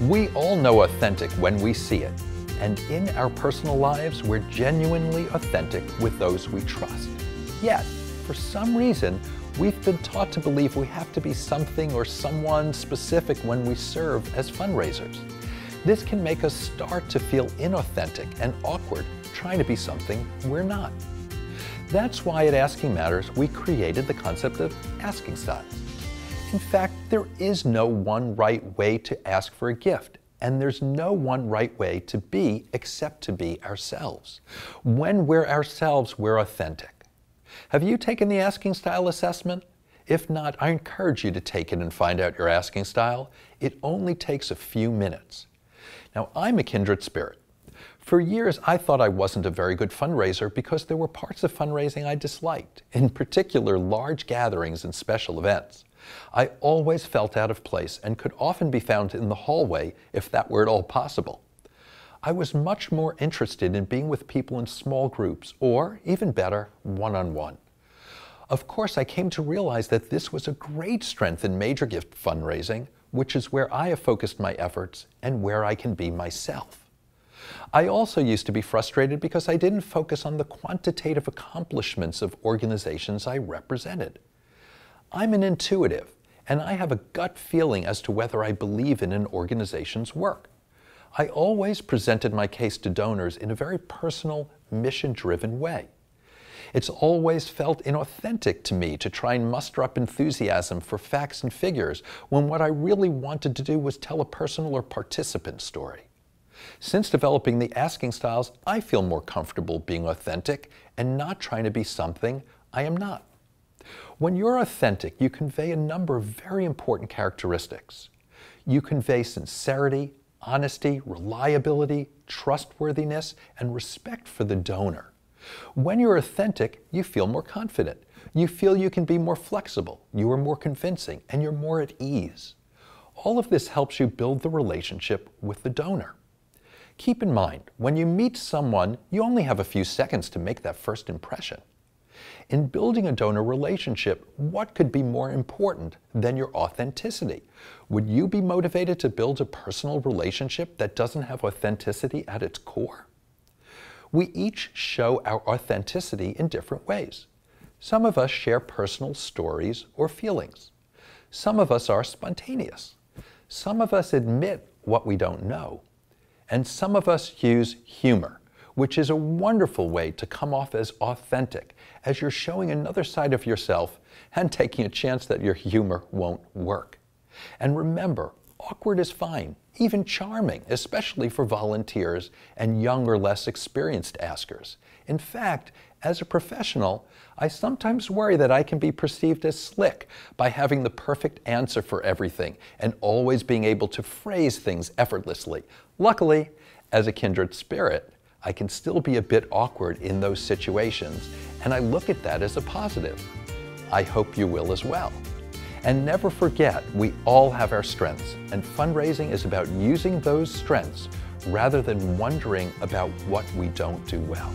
We all know authentic when we see it, and in our personal lives, we're genuinely authentic with those we trust. Yet, for some reason, we've been taught to believe we have to be something or someone specific when we serve as fundraisers. This can make us start to feel inauthentic and awkward trying to be something we're not. That's why at Asking Matters, we created the concept of asking styles. In fact, there is no one right way to ask for a gift, and there's no one right way to be except to be ourselves. When we're ourselves, we're authentic. Have you taken the asking style assessment? If not, I encourage you to take it and find out your asking style. It only takes a few minutes. Now, I'm a kindred spirit. For years, I thought I wasn't a very good fundraiser because there were parts of fundraising I disliked, in particular large gatherings and special events. I always felt out of place and could often be found in the hallway if that were at all possible. I was much more interested in being with people in small groups or, even better, one-on-one. Of course, I came to realize that this was a great strength in major gift fundraising, which is where I have focused my efforts and where I can be myself. I also used to be frustrated because I didn't focus on the quantitative accomplishments of organizations I represented. I'm an intuitive, and I have a gut feeling as to whether I believe in an organization's work. I always presented my case to donors in a very personal, mission-driven way. It's always felt inauthentic to me to try and muster up enthusiasm for facts and figures when what I really wanted to do was tell a personal or participant story. Since developing the asking styles, I feel more comfortable being authentic and not trying to be something I am not. When you're authentic, you convey a number of very important characteristics. You convey sincerity, honesty, reliability, trustworthiness, and respect for the donor. When you're authentic, you feel more confident. You feel you can be more flexible, you are more convincing, and you're more at ease. All of this helps you build the relationship with the donor. Keep in mind, when you meet someone, you only have a few seconds to make that first impression. In building a donor relationship, what could be more important than your authenticity? Would you be motivated to build a personal relationship that doesn't have authenticity at its core? We each show our authenticity in different ways. Some of us share personal stories or feelings. Some of us are spontaneous. Some of us admit what we don't know. And some of us use humor, which is a wonderful way to come off as authentic, as you're showing another side of yourself and taking a chance that your humor won't work. And remember, awkward is fine, even charming, especially for volunteers and young or less experienced askers. In fact, as a professional, I sometimes worry that I can be perceived as slick by having the perfect answer for everything and always being able to phrase things effortlessly. Luckily, as a kindred spirit, I can still be a bit awkward in those situations, and I look at that as a positive. I hope you will as well. And never forget, we all have our strengths, and fundraising is about using those strengths rather than wondering about what we don't do well.